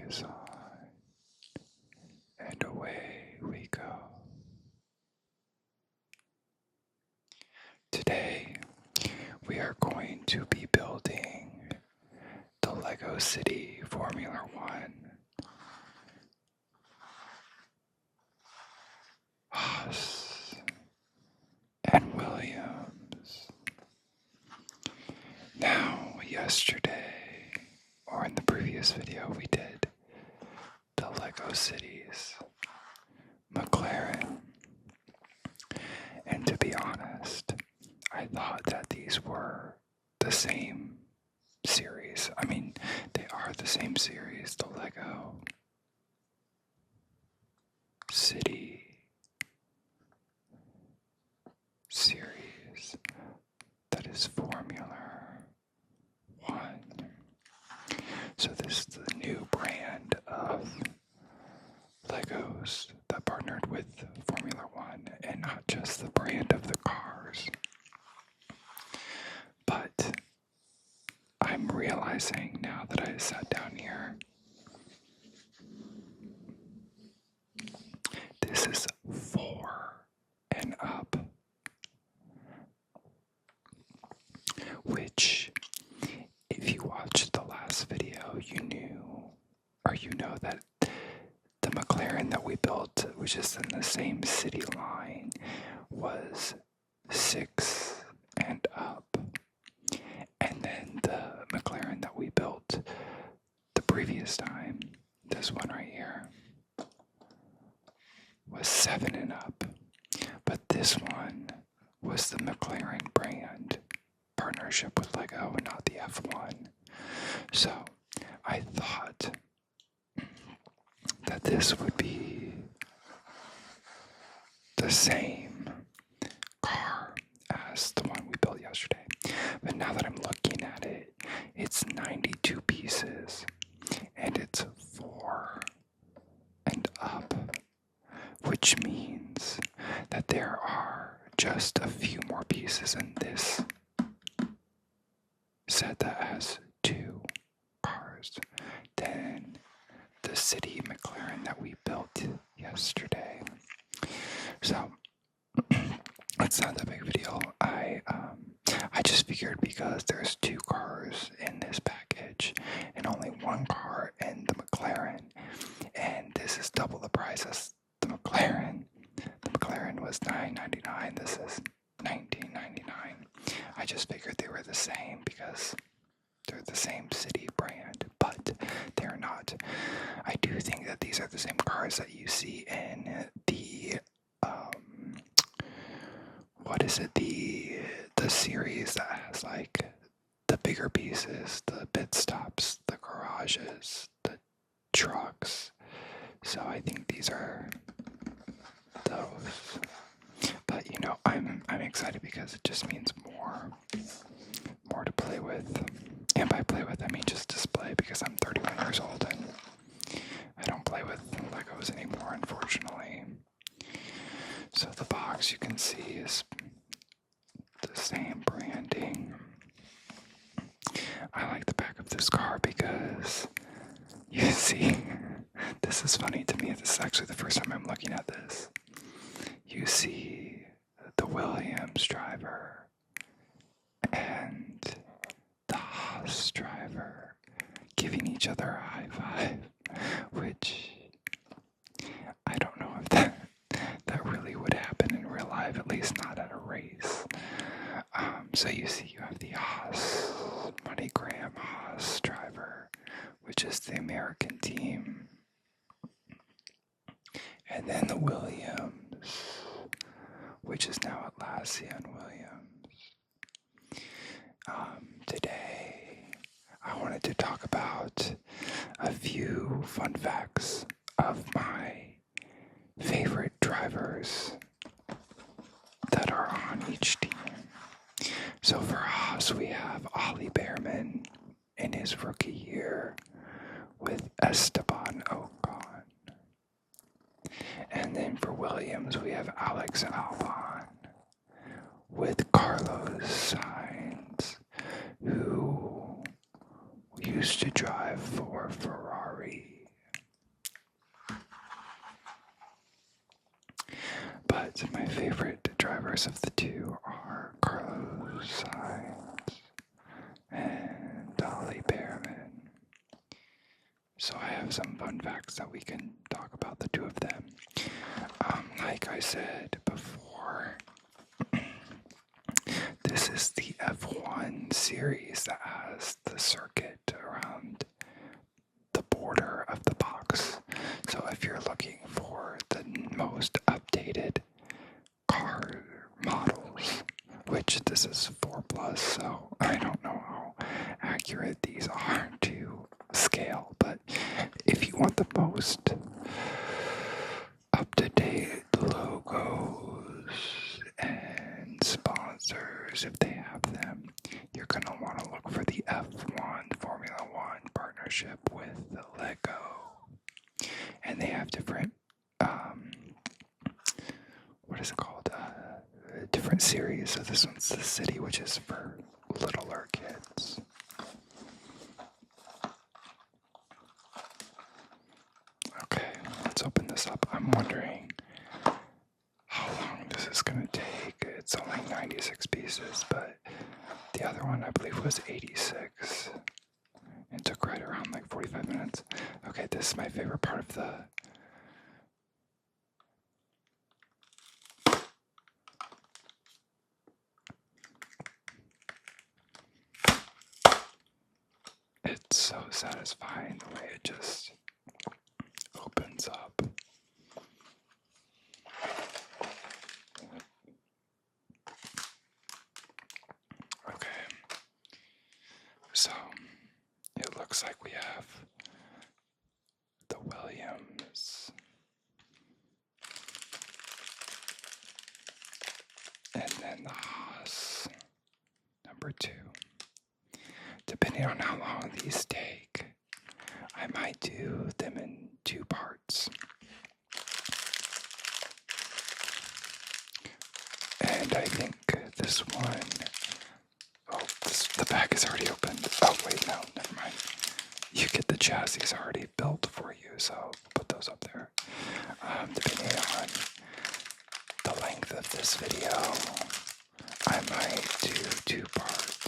is on, and away we go. Today, we are going to be building the Lego City Formula One. Haas and Williams. Now, yesterday, or in the previous video, we did the Lego Cities McLaren. And to be honest, I thought that these were the same series. I mean, they are the same series, the Lego City series that is Formula One. So this is the new brand of Legos that partnered with Formula One, and not just the brand of the cars. But I'm realizing now that I sat down here, this is 4 and up, which, if you watched the last video, you know that the McLaren that we built, which is in the same city line, was 6 and up. And then the McLaren that we built the previous time, this one right here, was 7 and up. But this one was the McLaren brand partnership with Lego and not the F1. So I thought that this would be the same car as the one we built yesterday. But now that I'm looking at it, it's 92 pieces and it's 4 and up, which means that there are just a few more pieces in this set that has 2 cars than the City McLaren that we built yesterday. So it's not that big of a deal. I just figured because there's 2 cars in this package and only 1 car in the McLaren, and this is double the price as the McLaren. The McLaren was $9.99. This is $19.99. I just figured they were the same because they're the same city brand, but they're not. I do think that these are the same cars that you see in the the series that has like the bigger pieces, the pit stops, the garages, the trucks. So I think these are those. But I'm excited because it just means more to play with. And by play with, I mean just display, because I'm 31 years old and I don't play with Legos anymore, unfortunately. So the box, you can see, is the same branding. I like the back of this car because you see, this is funny to me. This is actually the first time I'm looking at this. You see the Williams driver and the Haas driver giving each other a high five, which I don't know if that really would happen in real life, at least not at a race. So you see, you have the Haas, MoneyGram Haas driver, which is the American team, and then the Williams, which is now Atlassian Williams. Today, I wanted to talk about a few fun facts of my favorite drivers that are on each team. So for Haas, we have Ollie Behrman in his rookie year with Esteban Ocon. And then for Williams, we have Alex Albon with Carlos Sainz, who used to drive for Ferrari So my favorite drivers of the two are Carlos Sainz and Dolly Behrman. So I have some fun facts that we can talk about the two of them. Like I said before, this is the F1 series that has the circuit around the border of the box. So if you're looking for the most updated car models, which this is 4 plus, so I don't know how accurate these are to scale, but if you want the most up-to-date logos and sponsors, if they have them, you're going to want to look for the F1 Formula One partnership with Lego. And they have different, different series. So this one's the city, which is for littler kids. Okay, let's open this up. I'm wondering how long this is going to take. It's only 96 pieces, but the other one I believe was 86. It took right around like 45 minutes. Okay, this is my favorite part of the... It's so satisfying the way it just opens up. Okay, so it looks like we have the Williams and then the Haas number 2. Depending on how long these take, I might do them in 2 parts. And I think this one, the bag is already opened. Oh wait, no, never mind. You get the chassis already built for you, so put those up there. Depending on the length of this video, I might do 2 parts.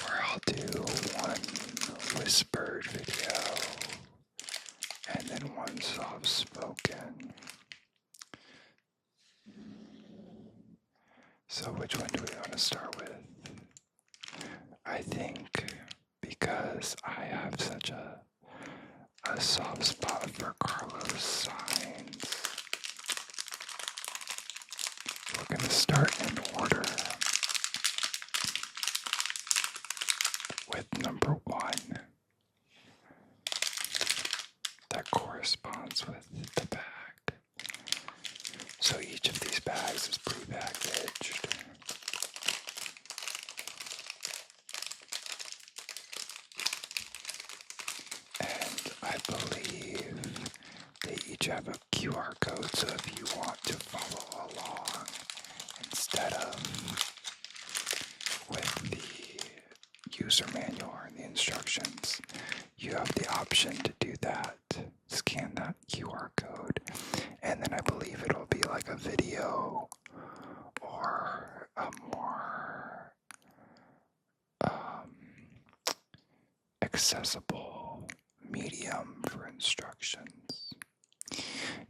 Where I'll do one whispered video and then one soft spoken. So which one do we want to start with? I think because I have such a soft spot for Carlos Sainz, we're going to start in order with number 1 that corresponds with the bag. So each of these bags is pre-packaged. And I believe they each have a QR code, so if you want to follow along instead of with the user manual or the instructions, you have the option to do that. Scan that QR code, and then I believe it'll be like a video or a more accessible medium for instructions.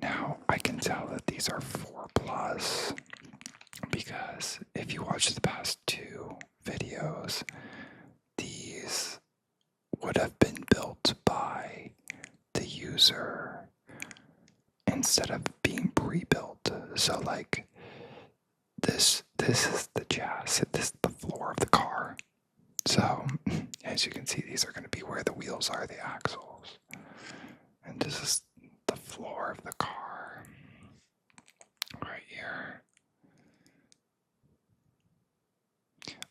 Now, I can tell that these are 4 plus because if you watch the past 2 videos, these would have been built by the user instead of being pre-built. So like this is the chassis, this is the floor of the car. So as you can see, these are going to be where the wheels are, the axles. And this is the floor of the car right here.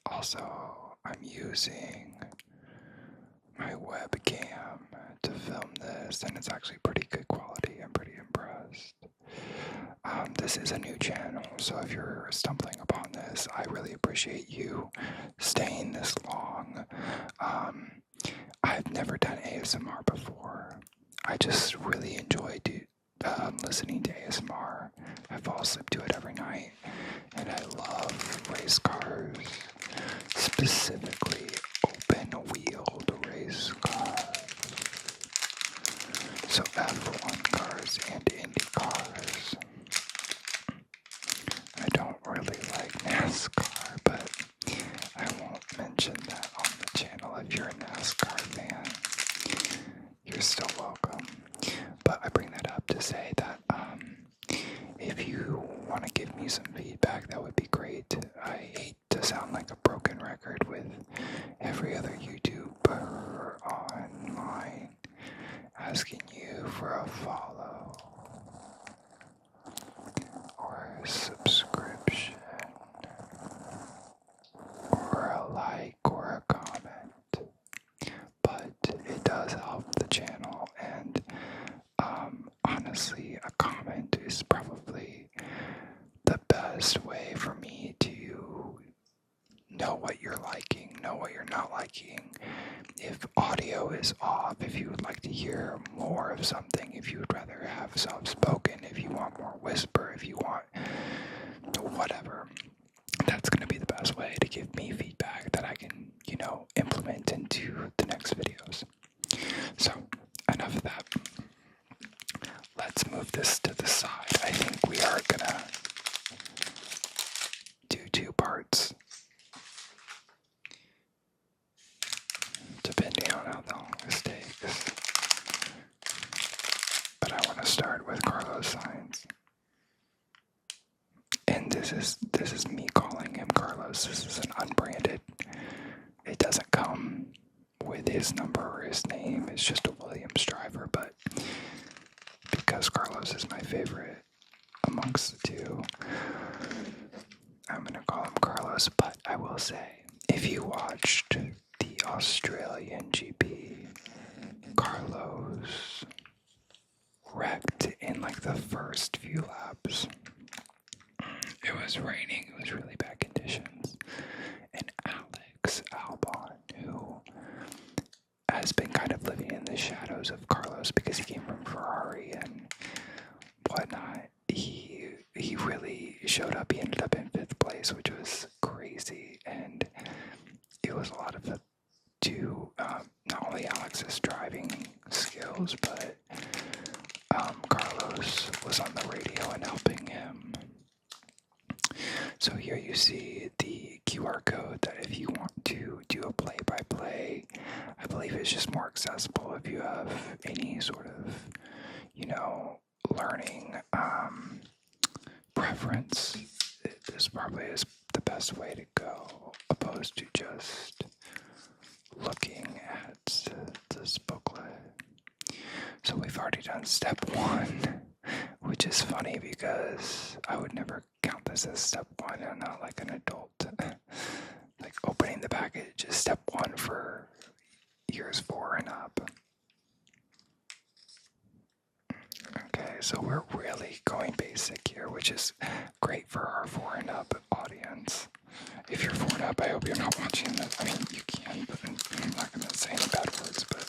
Also, I'm using my webcam to film this, and it's actually pretty good quality. I'm pretty impressed. This is a new channel, so if you're stumbling upon this, I really appreciate you staying this long. I've never done ASMR before. I just really enjoy listening to ASMR. I fall asleep to it every night, and I love race cars, specifically open-wheeled race cars. So F1 cars and Indy cars. I don't really like NASCAR, but I won't mention that on the channel. If you're a NASCAR fan, you're still welcome. But I bring that up to say that if you want to give me some feedback, that would be great. I hate to sound like a broken record with every other YouTuber online asking you for a follow or a subscription or a like or a comment, but it does help the channel, and honestly, a comment is probably the best way for me to know what you're liking, know what you're not liking. If audio is off, if you would like to hear more of something, if you would rather have soft-spoken, if you want more whisper, if you want whatever, that's going to be the best way to give me feedback that I can, implement into the next videos. So, enough of that. Let's move this to the side. I think we are going to do 2 parts, depending on how long this takes. But I want to start with Carlos Sainz. And this is me calling him Carlos. This is an unbranded. It doesn't come with his number or his name. It's just a Williams driver, but because Carlos is my favorite amongst the two, I'm going to call him Carlos. But I will say, if you watched the Australian GP, Carlos wrecked in like the first few laps. It was raining, it was really bad conditions, and Alex Albon, who has been kind of living in the shadows of Carlos because he came from Ferrari and whatnot, he really showed up. He ended up in 5th place, which was crazy, and it was a lot of it to not only Alex's driving skills, but Carlos was on the radio and helping him. So here you see the QR code that if you want to do a play-by-play, I believe it's just more accessible if you have any sort of, learning preference. This probably is the best way to go, opposed to just looking at this booklet. So we've already done step 1, which is funny because I would never count this as step 1. I'm not like an adult. Like opening the package is step 1 for years 4 and up. Okay, so we're really going basic here, which is great for our 4 and up audience. If you're 4 and up, I hope you're not watching this. I mean, you can, but I'm not going to say any bad words, but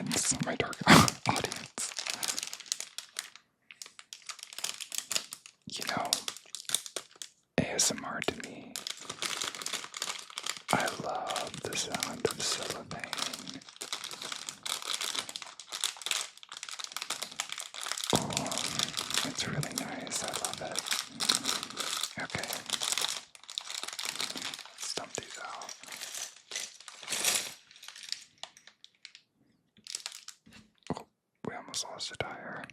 it's my dark audience. ASMR to me, I love the sound of cellophane. Oh, it's really nice. I love it. Okay. Let's dump these out. Oh, we almost lost a tire.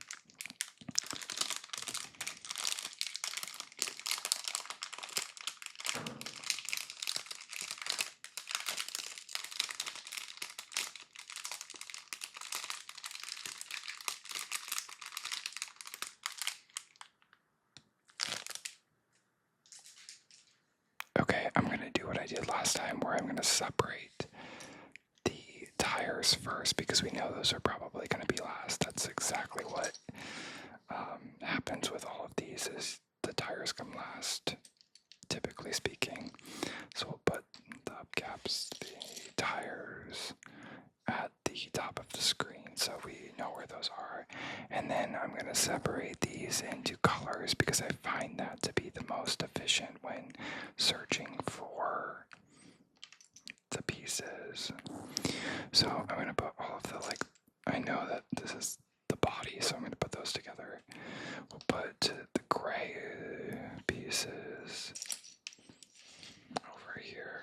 Okay, I'm going to do what I did last time, where I'm going to separate the tires first, because we know those are probably going to be last. That's exactly what happens with all of these, is the tires come last, typically speaking. So we'll put the hubcaps, the tires at the top of the screen. so we know where those are. And then I'm going to separate these into colors because I find that to be the most efficient when searching for the pieces. So I'm going to put all of the, like, I know that this is the body, so I'm going to put those together. We'll put the gray pieces over here.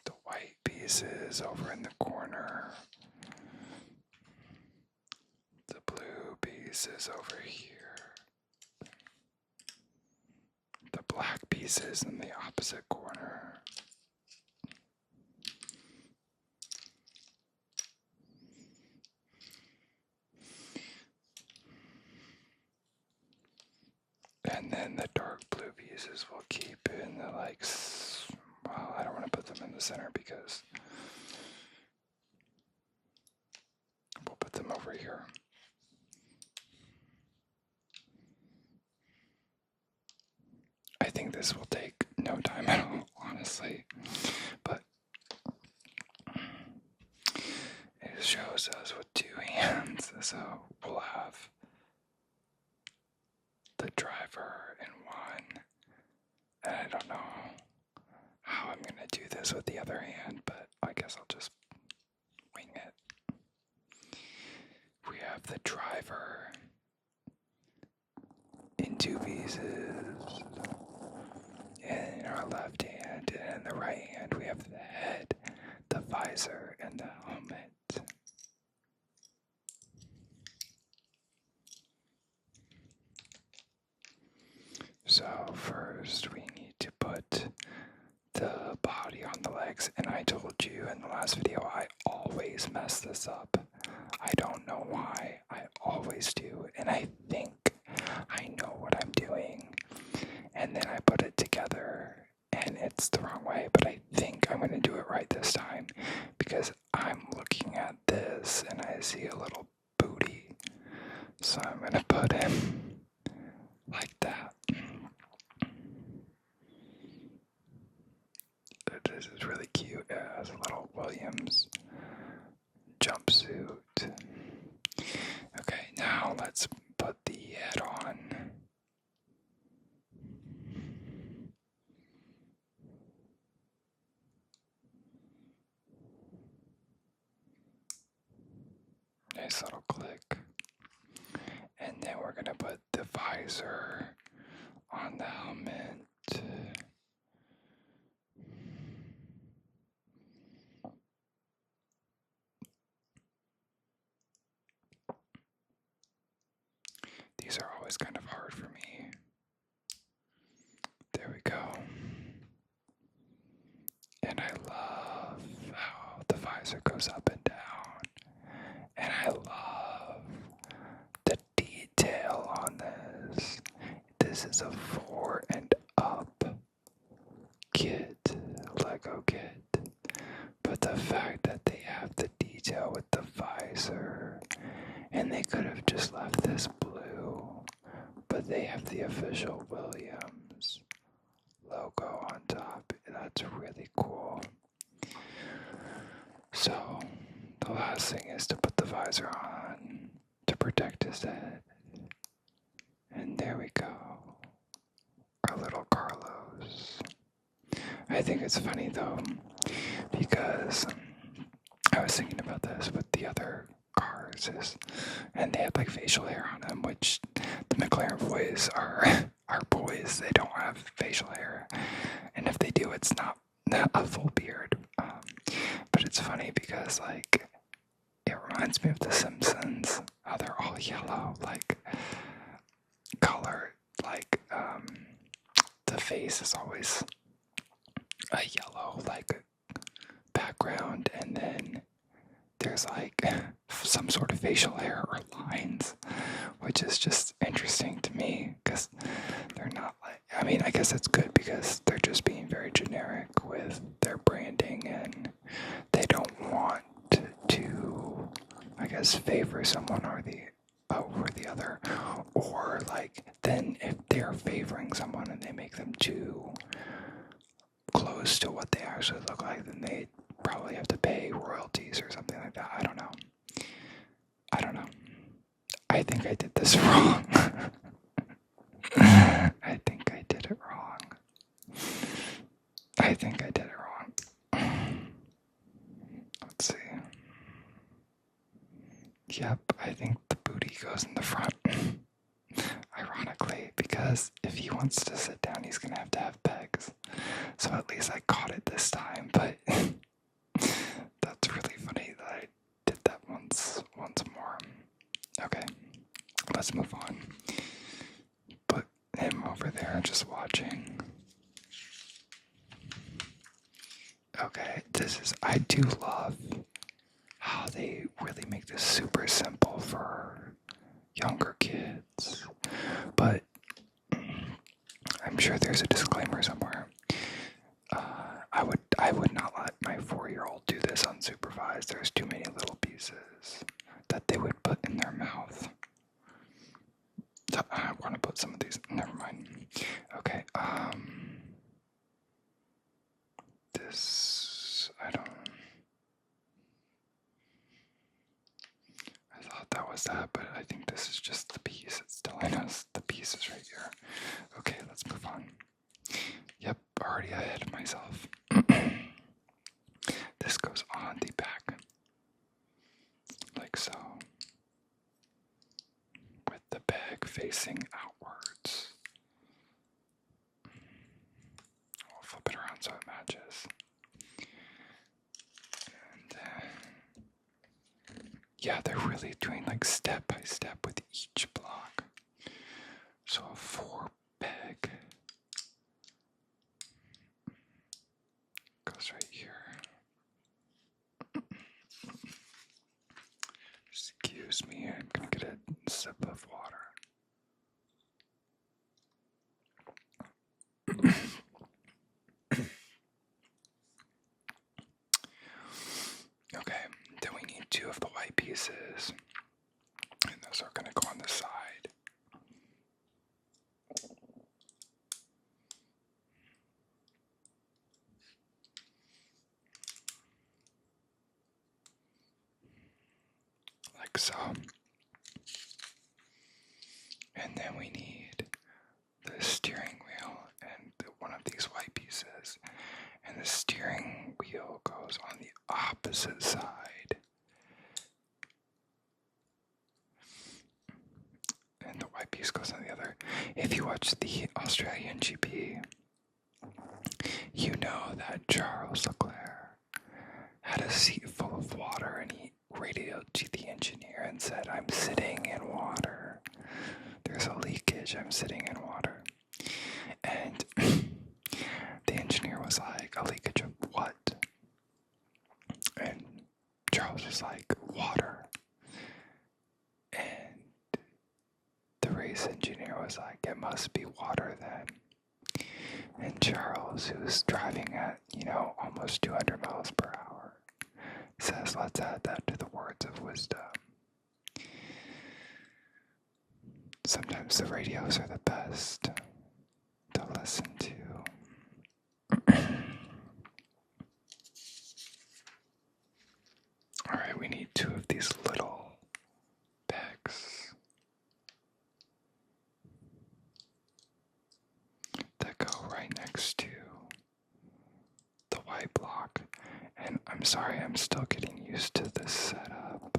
The white pieces over in the corner. The blue pieces over here. The black pieces in the opposite corner. And then the dark blue pieces we'll keep in the, like, well, I don't want to put them in the center because we'll put them over here. I think this will take no time at all, honestly, but it shows us with 2 hands, so we'll have the driver in one, and I don't know how I'm going to do this with the other hand, but I guess I'll just wing it. We have the driver in 2 pieces. In our left hand, and in the right hand we have the head, the visor, and the helmet. So first we need to put the body on the legs, and I told you in the last video I always mess this up. I don't know why, I always do, and I think I know what I'm doing. And then I put it together, and it's the wrong way, but I think I'm going to do it right this time, because I'm looking at this, and I see a little booty, so I'm going to put him like that. This is really cute. It has a little Williams jumpsuit. Okay, now let's put the head on. Nice little click. And then we're going to put the visor on the helmet. These are always kind of hard for me. There we go. And I love how the visor goes up and down. And I love the detail on this. This is a 4 and up kit, Lego kit. But the fact that they have the detail with the visor, and they could have just left this blue, but they have the official Williams logo on top. That's really cool. So the last thing is to put the visor on to protect his head. And there we go. Our little Carlos. I think it's funny though, because I was thinking about this with the other cars, and they had like facial hair on them, which the McLaren boys are boys. They don't have facial hair, and if they do, it's not a full beard. But it's funny because, like, it reminds me of The Simpsons, how they're all yellow, like color, like the face is always a yellow, like, background, and then there's like some sort of facial hair or lines, which is just interesting to me because they're not like, I mean, I guess it's good because they're just being very generic with their branding, and they don't want to, I guess, favor someone over the other, or like then if they're favoring someone and they make them too close to what they actually look like, then they probably have to pay piece or something like that. I don't know. I think I did this wrong. I think I did it wrong. Let's see. Yep, I think the booty goes in the front. Ironically, because if he wants to sit down, he's gonna have to have pegs. So at least I caught it this time, but that's really funny that I did that once more. Okay, let's move on. Put him over there just watching. Okay, I do love how they really make this super simple for younger kids, but I'm sure there's a disclaimer somewhere. I would not let my 4-year-old do this unsupervised. There's too many little pieces that they would put in their mouth. So I want to put some of these. Never mind. Okay. This I thought that was that, but I think this is just the piece. It's telling us the piece is right here. Okay, let's move on. Yep, already ahead of myself. This goes on the back, like so, with the bag facing outwards. We'll flip it around so it matches. And yeah, they're really doing like step by step with each block. So a 4 peg goes right here. Excuse me, I'm gonna get a sip of water. Okay, then we need 2 of the white pieces, and those are gonna go on the side. Like so. And then we need the steering wheel and one of these white pieces. And the steering wheel goes on the opposite side. And the white piece goes on the other. If you watch the Australian GP, you know that Charles Leclerc had a seat full of water and he radioed to the engineer and said, "I'm sitting in water. There's a leakage, I'm sitting in water." And the engineer was like, "A leakage of what?" And Charles was like, "Water." And the race engineer was like, "It must be water then." And Charles, who was driving at, almost 200 miles per hour, says, "Let's add that to the words of wisdom." Sometimes the radios are the best to listen to. Alright, we need 2 of these little pegs that go right next to the white block. And I'm sorry, I'm still getting used to this setup.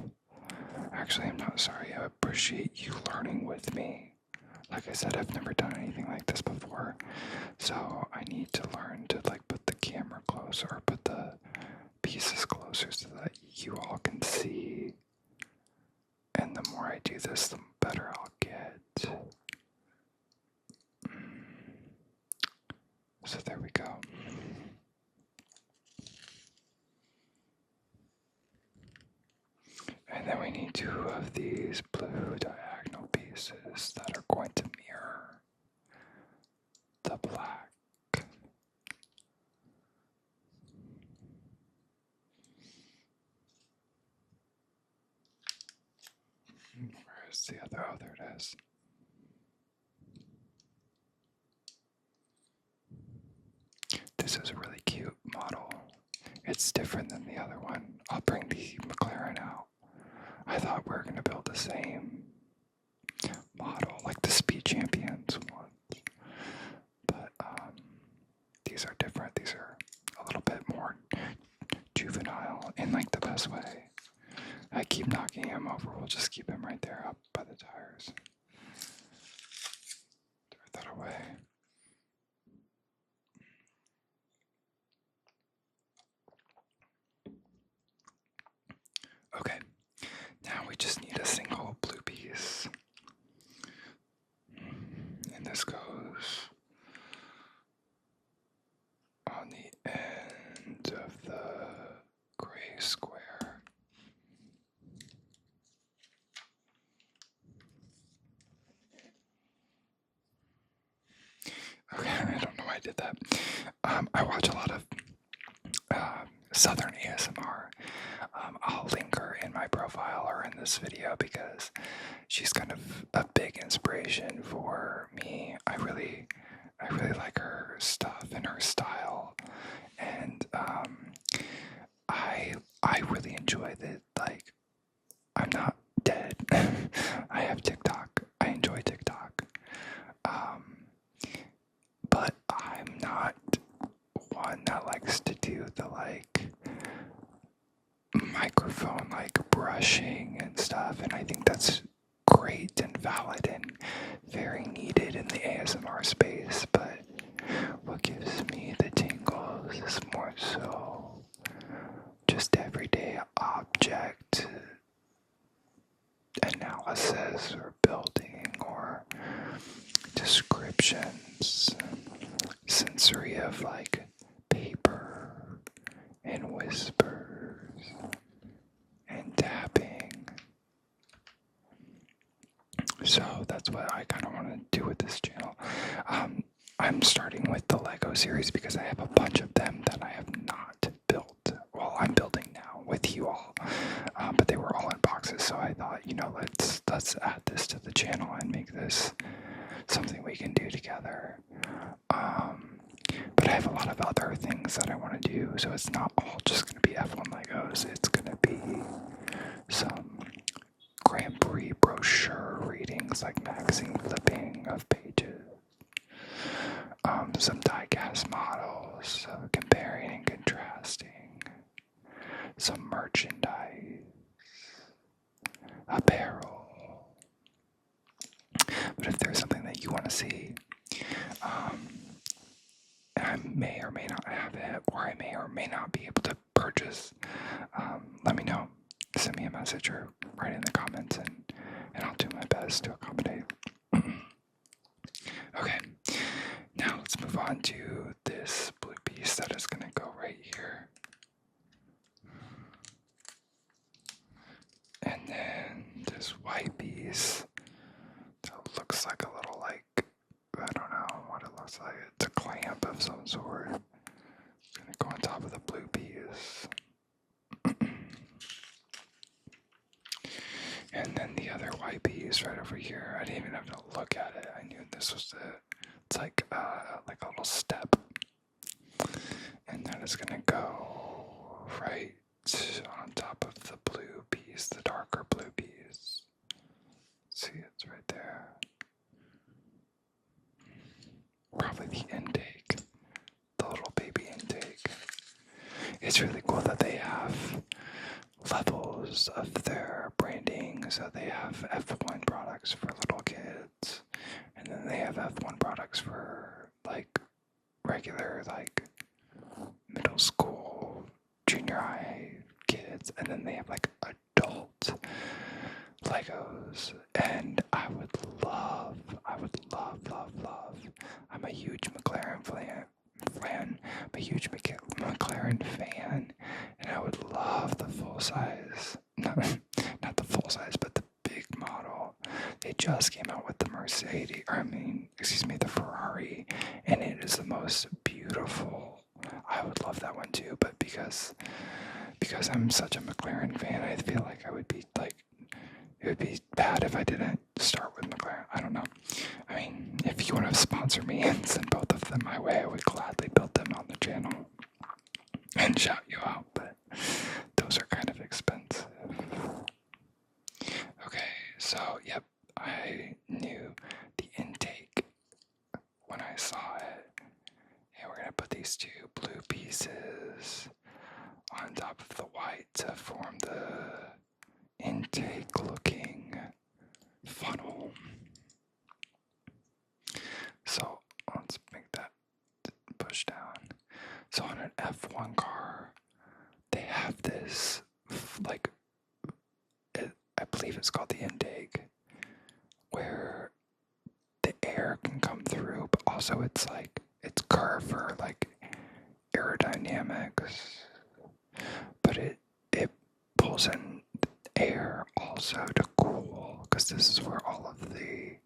Actually, I'm not sorry. I appreciate you learning with me. Like I said, I've never done anything like this before. So I need to learn to put the camera closer or put the pieces closer so that you all can see. And the more I do this, the better I'll get. So there we go. And then we need 2 of these blue diagonal pieces that are going to mirror the black. Where's the other? Oh, there it is. This is a really cute model. It's different than the other one. I'll bring the McLaren out. I thought we were going to build the same model, like the Speed Champions ones. But these are different. These are a little bit more juvenile in like the best way. I keep knocking him over. We'll just keep him right there up by the tires. Throw that away. Okay, now we just need a single blue piece. And this goes on the end of the gray square. Okay, I don't know why I did that. I watch a lot of Southern ASMR. I'll link her in my profile or in this video because she's kind of a big inspiration for me. I really like her stuff and her style, and I really enjoy that. Like, I'm not dead. I have TikTok. I enjoy TikTok. But I'm not one that likes to do the like microphone like brushing and stuff, and I think that's great and valid and very needed in the ASMR space. But what gives me the tingles is more so just everyday object analysis or building or descriptions, sensory of like paper and whispers and tapping. So that's what I kind of want to do with this channel. I'm starting with the Lego series because I have a bunch of them that I have not built. Well, I'm building now with you all, but they were all in boxes. So I thought, let's add this to the channel and make this something we can do together. But I have a lot of other things that I want to do, so it's not all just going to be F1 Legos. It's going to be some Grand Prix brochure readings, like magazine flipping of pages, some die-cast models, comparing and contrasting, some merchandise, apparel. But if there's something that you want to see, I may or may not have it, or I may or may not be able to purchase, let me know. Send me a message or write in the comments, and I'll do my best to accommodate. Okay, now let's move on to this blue piece that is going to go right here. And then this white piece that looks like a little, like, I don't know what it looks like. It's a clamp of some sort. It's going to go on top of the blue piece. And then the other white piece right over here. I didn't even have to look at it. I knew this was it's like a little step. And that is going to go right on top of the blue piece, the darker blue piece. See, it's right there. Probably the intake, the little baby intake. It's really cool that they have levels of their branding. So they have F1 products for little kids, and then they have F1 products for like regular, like middle school, junior high kids, and then they have like adult Legos. And I would love. I'm a huge McLaren fan. I'm a huge McLaren fan, and I would love the full size. Not the full size, but the big model. They just came out with the the Ferrari, and it is the most beautiful. I would love that one too, but because I'm such a McLaren fan, I feel like I would be like, it would be bad if I didn't start with McLaren. I don't know. I mean, if you want to sponsor me and send both of them my way, I would gladly build them on the channel and shout you out. But those are kind So, yep, I knew the intake when I saw it. And we're going to put these two blue pieces on top of the white to form the intake looking funnel. So let's make that push down. So on an F1 car, they have this, like, I believe it's called the intake, where the air can come through, but also it's curved for like aerodynamics, but it pulls in air also to cool, because this is where all of the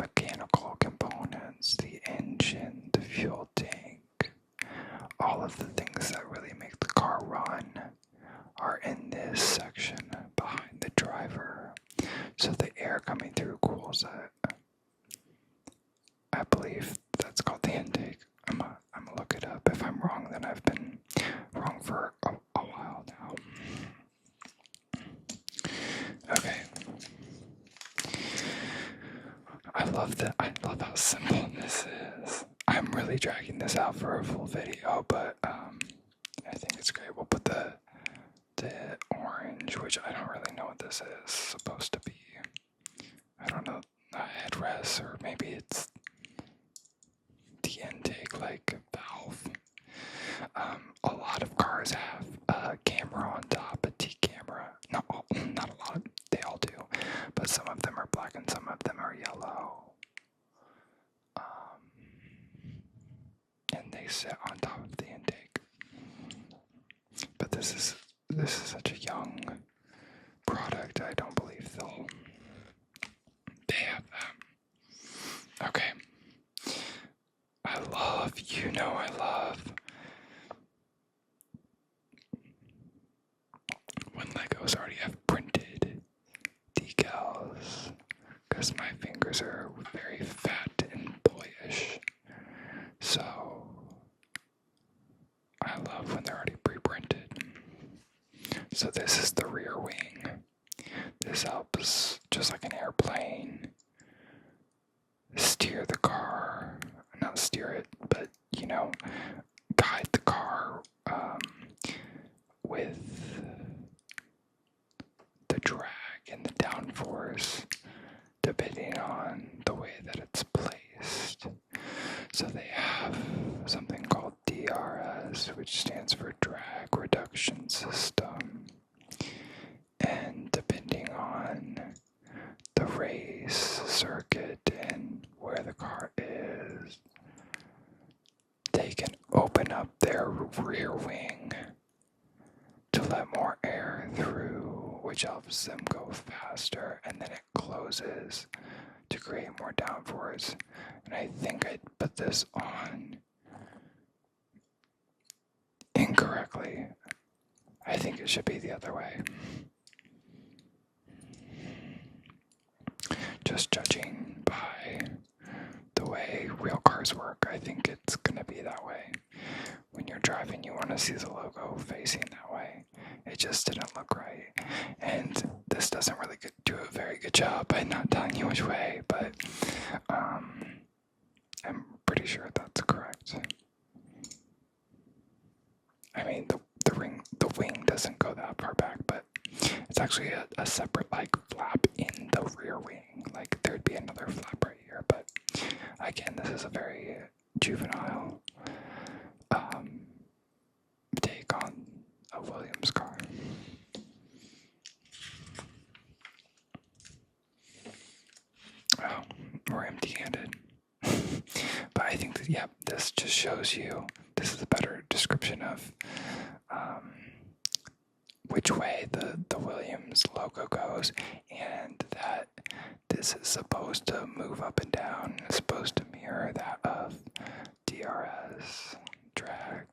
mechanical components, the engine, the fuel tank, all of the things that really make the car run are in this section behind the driver. So the air coming through cools it. I believe that's called the intake. I'm gonna look it up. If I'm wrong, then I've been wrong for a while now. Okay. I love how simple this is. I'm really dragging this out for a full video, but I think it's great. We'll put the orange, which I don't really know what this is supposed to be. I don't know, a headrest, or maybe it's the intake, like valve. A lot of cars have a camera on top, a T camera. Not a lot. They all do, but some of them are black and some of them are yellow. And they sit on top of the intake. But this is such a young product. I don't believe they have them. Okay. I love when Legos already have printed decals, because my fingers are very fat and boyish. So I love when they're already pre-printed. So this is the rear wing. This helps, just like an airplane, steer the car, not steer it, but, guide the car with the drag and the downforce, depending on the way that it's placed. So they have something called DRS, which stands for Drag Reduction System. And depending on the race circuit and where the car is, they can open up their rear wing to let more air through, which helps them go faster, and then it closes to create more downforce. And I think I put this on incorrectly. I think it should be the other way. Just judging by the way real cars work, I think it's gonna be that way. When you're driving, you want to see the logo facing that way. It just didn't look right. And this doesn't really do a very good job by not telling you which way, but I'm pretty sure that's correct. I mean, the wing doesn't go that far back, but it's actually a separate, flap in the rear wing. There'd be another flap right here, but again, this is a very juvenile take on a Williams car. Oh, we're empty-handed. But I think that, this just shows you, this is a better description of which way the Williams logo goes, and that this is supposed to move up and down. It's supposed to mirror that of DRS, Drag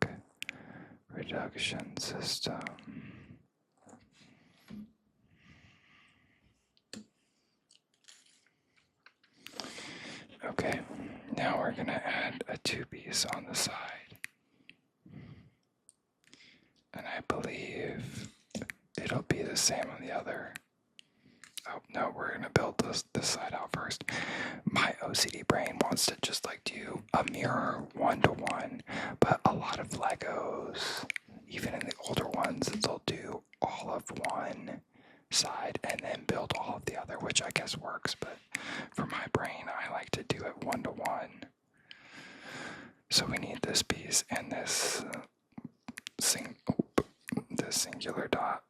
Reduction System. Okay, now we're going to add a 2-piece on the side. And I believe it'll be the same on the other. Oh, no, we're gonna build this side out first. My OCD brain wants to just like do a mirror 1-to-1, but a lot of Legos, even in the older ones, they'll do all of one side and then build all of the other, which I guess works, but for my brain, I like to do it 1-to-1. So we need this piece and this this singular dot.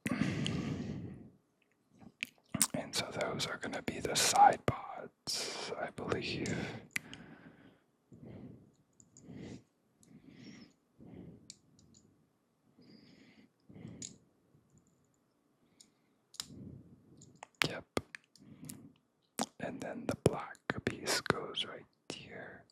And so those are going to be the side pods, I believe. Yep. And then the black piece goes right here.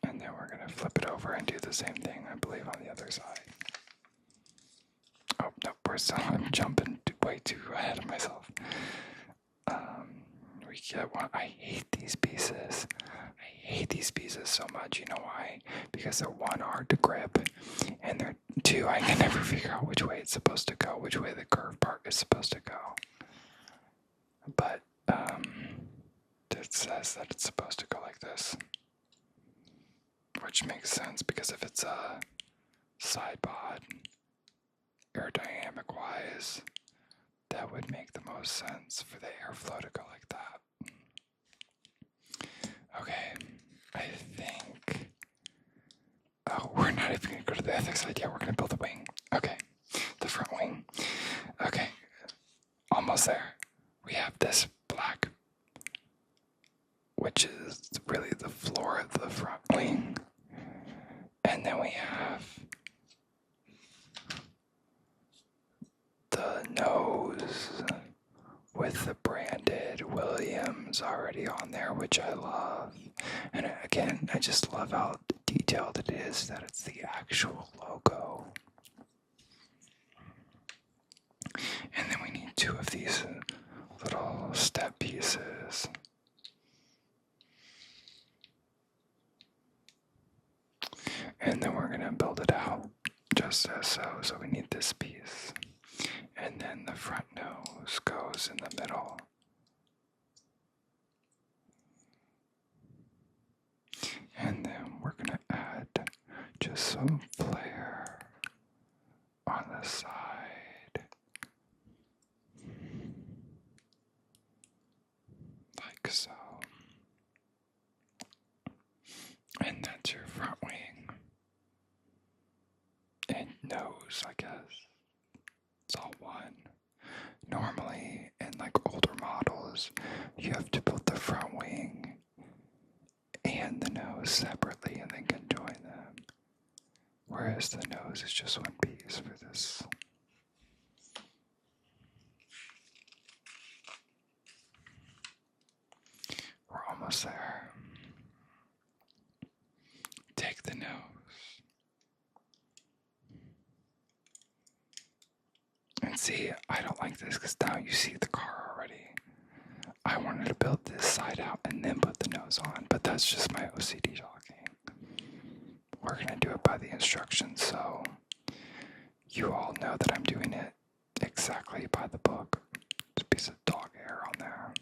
And then we're going to flip it over and do the same thing, I believe, on the other side. Oh, no, I'm jumping way too ahead of myself. We get one. I hate these pieces. I hate these pieces so much. You know why? Because they're one, hard to grip, and they're two, I can never figure out which way it's supposed to go, which way the curved part is supposed to go. But it says that it's supposed to go like this, which makes sense because if it's a side pod, aerodynamic wise, that would make the most sense for the airflow to go like that. Okay, I think. Oh, we're not even going to go to the other side yet. We're going to build a wing. Okay, the front wing. Okay, almost there. We have this black, which is really the floor of the front wing. And then we have the nose with the branded Williams already on there, which I love. And again, I just love how detailed it is that it's the actual logo. And then we need two of these little step pieces. And then we're going to build it out just as so. So we need this piece. And then the front nose goes in the middle. And then we're going to add just some flare on the side. Like so. And that's your front wing. And nose, I guess. It's all one. Normally, in like older models, you have to build the front wing and the nose separately and then conjoin them. Whereas the nose is just one piece for this. We're almost there. Take the nose. And see, I don't like this because now you see the car already. I wanted to build this side out and then put the nose on, but that's just my OCD talking. We're going to do it by the instructions, so you all know that I'm doing it exactly by the book. There's a piece of dog hair on there.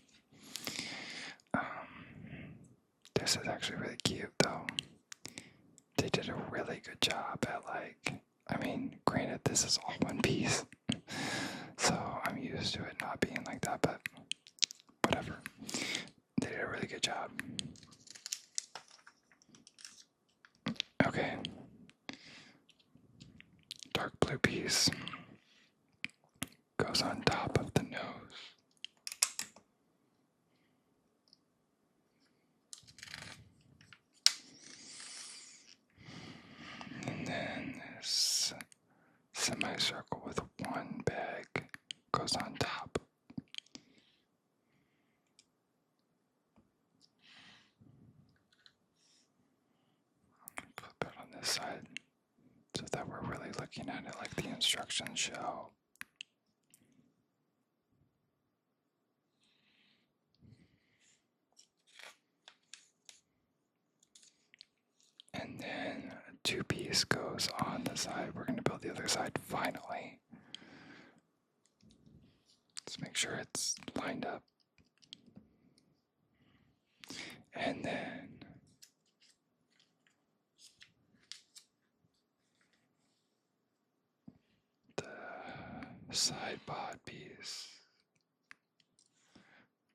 This is actually really cute, though. They did a really good job at granted, this is all one piece. So I'm used to it not being like that, but whatever. They did a really good job. Okay. Dark blue piece goes on top of the nose. And then this semicircle with one bag goes on top. Flip it on this side so that we're really looking at it like the instructions show. And then two-piece goes on the side. We're going to build the other side finally. Let's make sure it's lined up. And then the side pod piece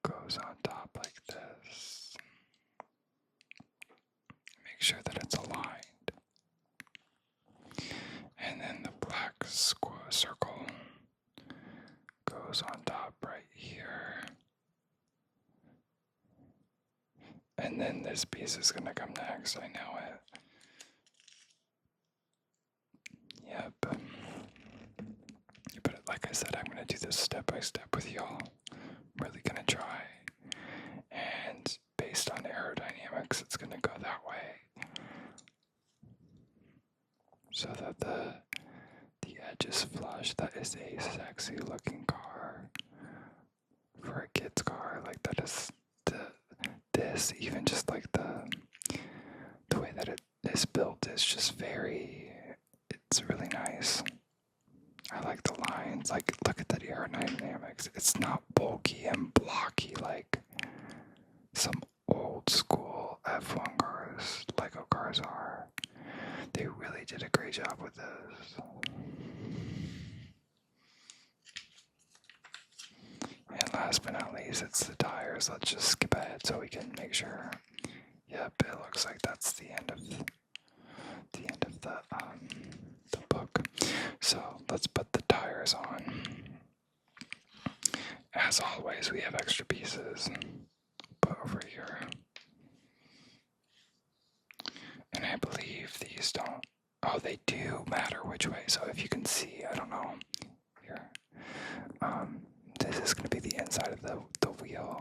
goes on top like this. Make sure that it's aligned. And then the black circle goes on top right here. And then this piece is gonna come next, I know it. Yep. But like I said, I'm gonna do this step by step with y'all. I'm really gonna try. And based on aerodynamics, it's gonna go that way. So that the edge is flush. That is a sexy looking car. For a kid's car, like that is this, even just like the way that it is built is just it's really nice. I like the lines, like look at that aerodynamics. It's not bulky and blocky like some old school F1 cars, Lego cars are. They really did a great job with this. And last but not least, it's the tires. Let's just skip ahead so we can make sure. Yep, it looks like that's the end of the book. So let's put the tires on. As always, we have extra pieces put over here. And I believe these don't. Oh, they do matter which way. So if you can see, I don't know. Here. This is going to be the inside of the wheel.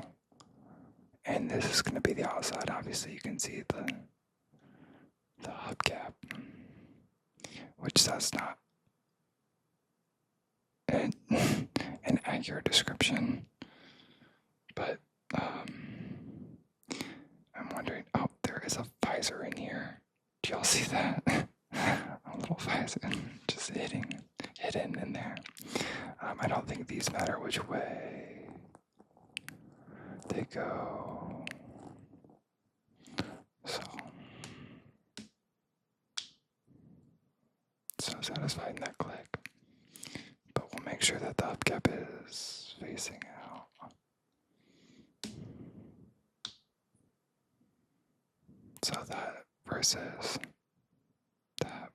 And this is going to be the outside. Obviously, you can see the hubcap, which that's not an accurate description. But I'm wondering, oh, there is a visor in here. Do y'all see that? A little visor just hidden in there. I don't think these matter which way they go. So satisfied in that click. But we'll make sure that the hubcap is facing out. So that versus that.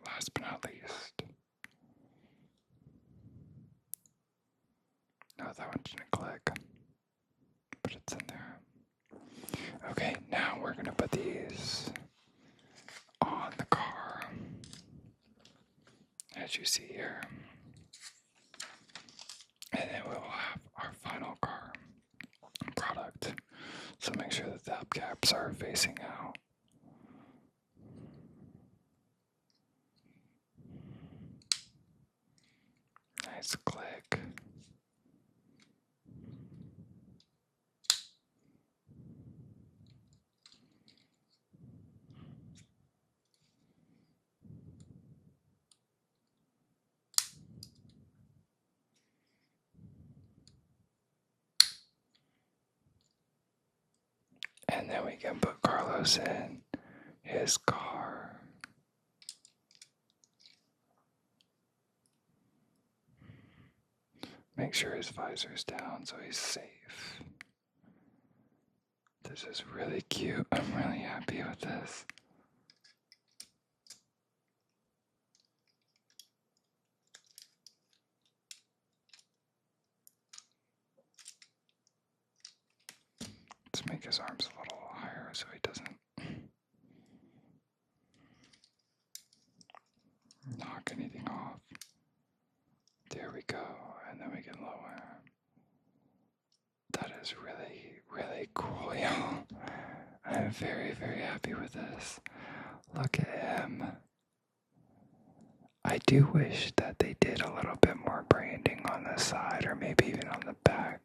Last but not least. No, that one didn't click. But it's in there. Okay, now we're going to put these on the car. As you see here. And then we'll have our final car product. So make sure that the hubcaps are facing out. Nice click. And then we can put Carlos in his car. Make sure his visor's down so he's safe. This is really cute. I'm really happy with this. Let's make his arms a little higher so he doesn't knock anything off. There we go, and then we can lower. That is really, really cool, y'all. I'm very, very happy with this. Look at him. I do wish that they did a little bit more branding on the side or maybe even on the back.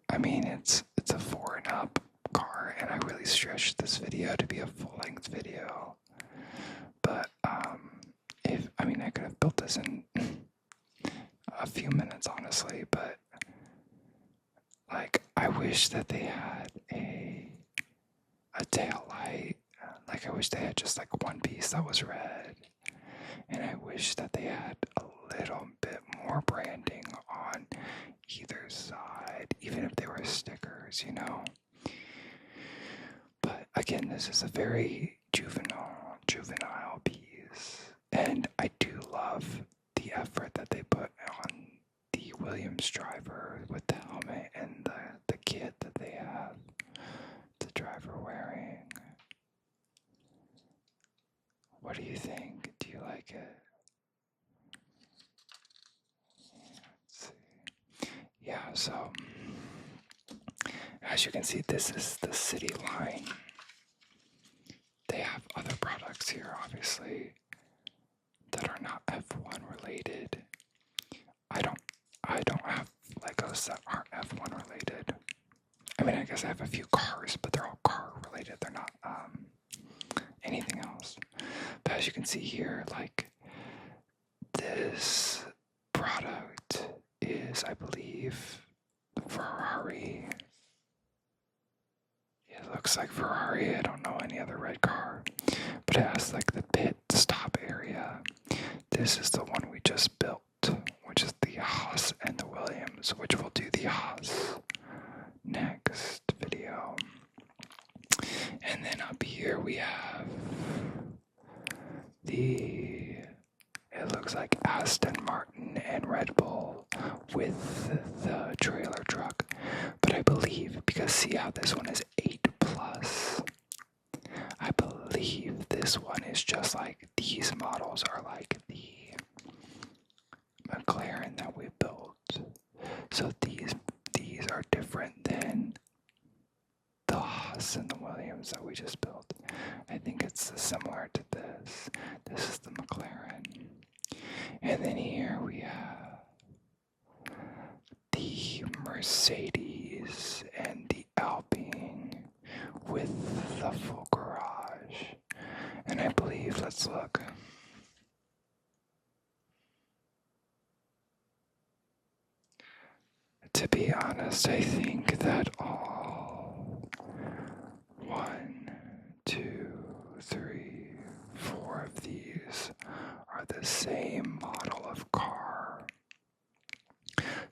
I mean, it's a 4 and up car, and I really stretched this video to be a full-length video. But I could have built this in a few minutes, honestly, but like, I wish that they had a tail light. Like, I wish they had just like one piece that was red, and I wish that they had a little bit more branding on either side, even if they were stickers, you know. But again, this is a very juvenile piece, and I do love the effort that they put on the Williams driver with the helmet and the kit that they have the driver wearing. What do you think? Do you like it? Let's see. Yeah, so as you can see, this is the city line. They have other products here, obviously, that are not F1 related. I don't have Legos that aren't F1 related. I mean, I guess I have a few cars, but they're all car related. They're not anything else. But as you can see here, like, this product is, I believe, Ferrari. It looks like Ferrari. I don't know any other red car, but it has like the pit stop area. This is the one we just built, which is the Haas and the Williams, which we'll do the Haas next video. And then up here we have it looks like Aston Martin and Red Bull with the trailer truck. But I believe, because see how this one is 8+, I believe this one is just like these models are like the McLaren that we built. So these are different than the Haas and the Williams that we just built. I think it's similar to this. This is the McLaren. And then here we have the Mercedes and the Alpine with the full garage. And I believe, let's look. To be honest, I think that all 1, 2, 3, 4 of these are the same model of car.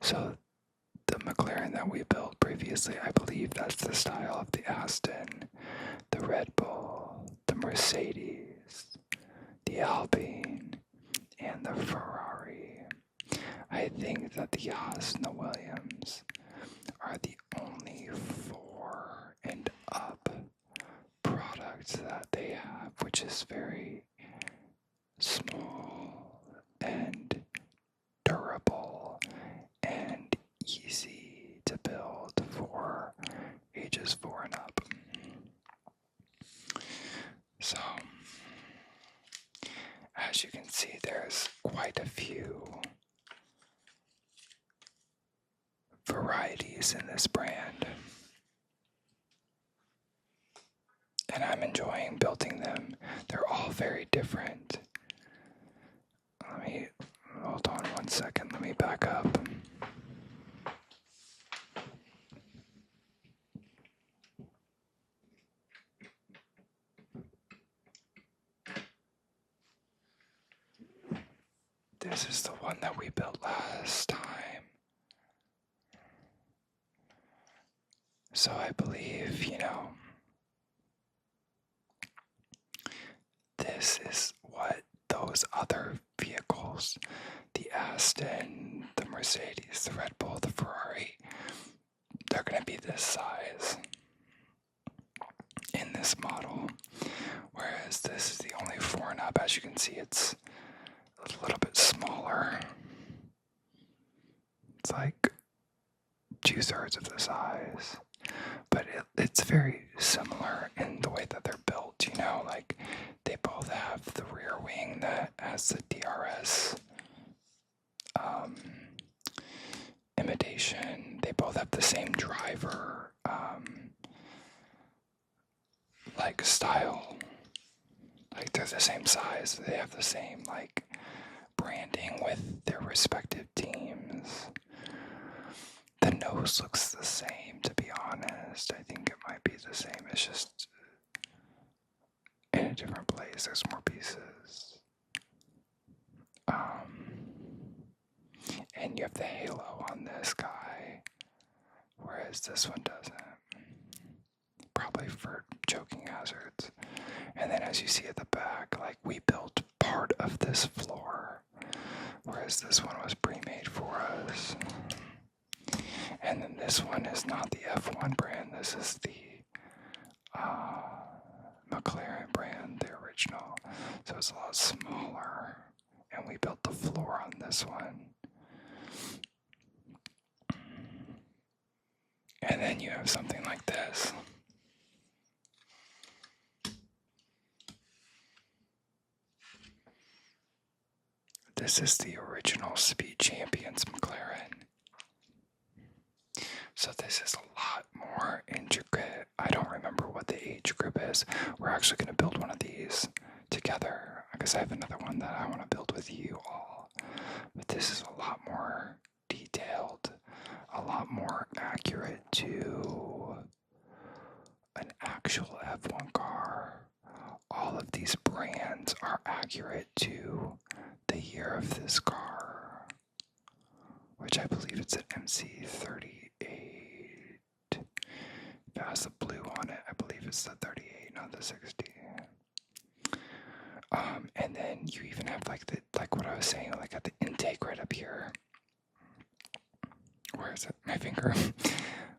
So the McLaren that we built previously, I believe that's the style of the Aston, the Red Bull, the Mercedes, the Alpine, and the Ferrari. I think that the Haas and the Williams are the only 4 and up products that they have, which is very small and durable and easy to build for ages 4 and up. So, as you can see, there's quite a few varieties in this brand, and I'm enjoying building them. They're all very different. Hold on 1 second, let me back up. This is the one that we built last time. So I believe, this is what those other vehicles, the Aston, the Mercedes, the Red Bull, the Ferrari, they're going to be this size in this model. Whereas this is the only 4 and up. As you can see, it's a little bit smaller. It's like 2/3 of the size. But it's very similar in the way that they're built, like they both have have the rear wing that has the DRS imitation. They both have the same driver, like style. Like they're the same size. They have the same like branding with their respective teams. The nose looks the same, to be honest. I think it might be the same. It's just in a different place. There's more pieces. And you have the halo on this guy, whereas this one doesn't. Probably for choking hazards. And then as you see at the back, like we built part of this floor, whereas this one was pre-made for us. And then this one is not the F1 brand, this is the McLaren brand, the original. So it's a lot smaller. And we built the floor on this one. And then you have something like this. This is the original Speed Champions McLaren. So this is a lot more intricate. I don't remember what the age group is. We're actually going to build one of these together, because I have another one that I want to build with you all. But this is a lot more detailed, a lot more accurate to an actual F1 car. All of these brands are accurate to the year of this car, which I believe it's an MC38. If it has the blue on it, I believe it's the 38, not the 60. And then you even have like what I was saying, like at the intake right up here. Where is it? My finger.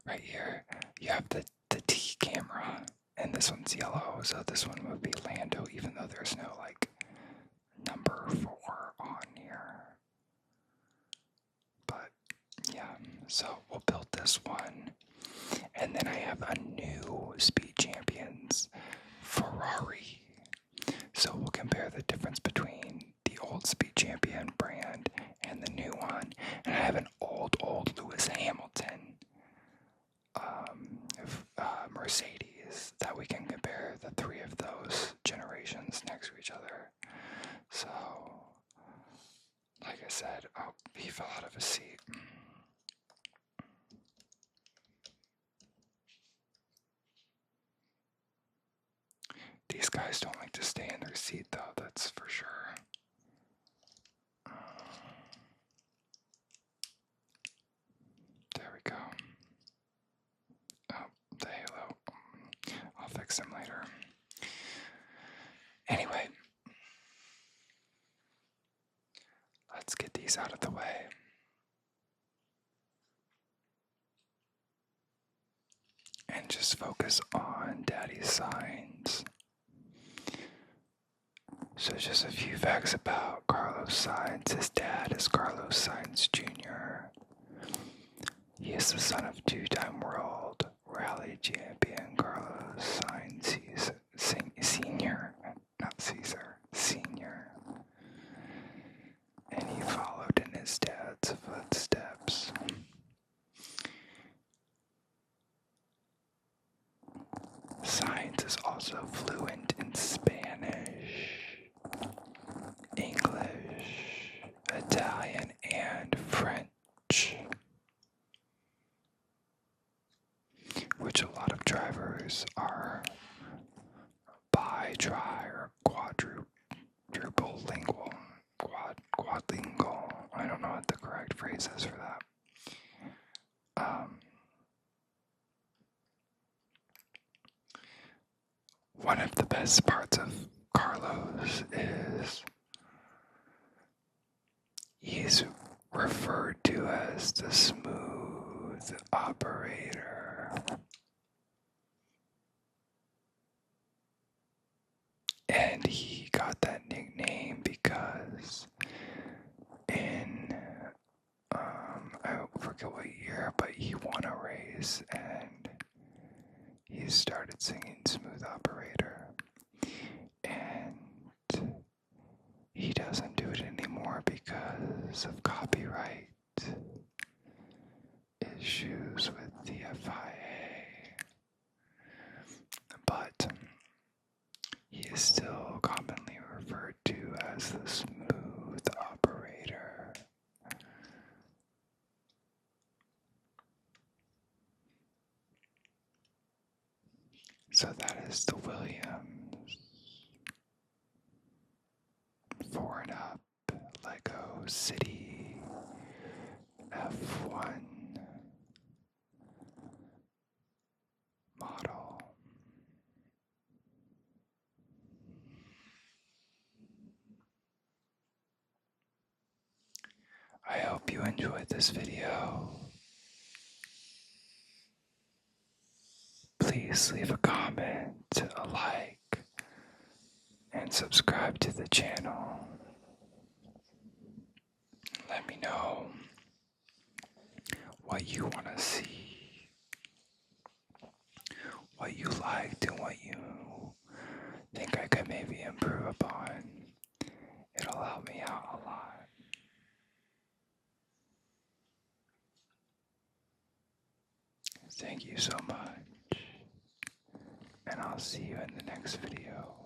Right here. You have the T camera, and this one's yellow, so this one would be Lando, even though there's no like number 4 on here. But yeah, so we'll build this one, and then I have a new Speed Champions Ferrari. So we'll compare the difference between the old Speed Champion brand and the new one. And I have an old Lewis Hamilton Mercedes that we can compare the 3 of those generations next to each other. So, like I said, oh, he fell out of his seat. These guys don't like to stay in their seat, though, that's for sure. There we go. Oh, the halo. I'll fix them later. Anyway, let's get these out of the way. And just focus on Daddy's signs. So just a few facts about Carlos Sainz. His dad is Carlos Sainz Jr. He is the son of 2-time world rally champion Carlos Sainz. He's senior, not Caesar, senior. And he followed in his dad's footsteps. Sainz is also fluent in Spanish, English, Italian, and French, which a lot of drivers are bi-tri or quadruple lingual, quadlingual. I don't know what the correct phrase is for that. One of the best parts of Carlos is he's referred to as the smooth operator. And he got that nickname because in, I forget what year, but he won a race and he started singing Smooth Operator. And because of copyright issues with the FIA, but he is still commonly referred to as the smooth operator. So that is the Williams 4 and Up Lego City F1 model. I hope you enjoyed this video. Please leave a comment, a like, and subscribe to the channel. Let me know what you want to see, what you liked, and what you think I could maybe improve upon. It'll help me out a lot. Thank you so much, and I'll see you in the next video.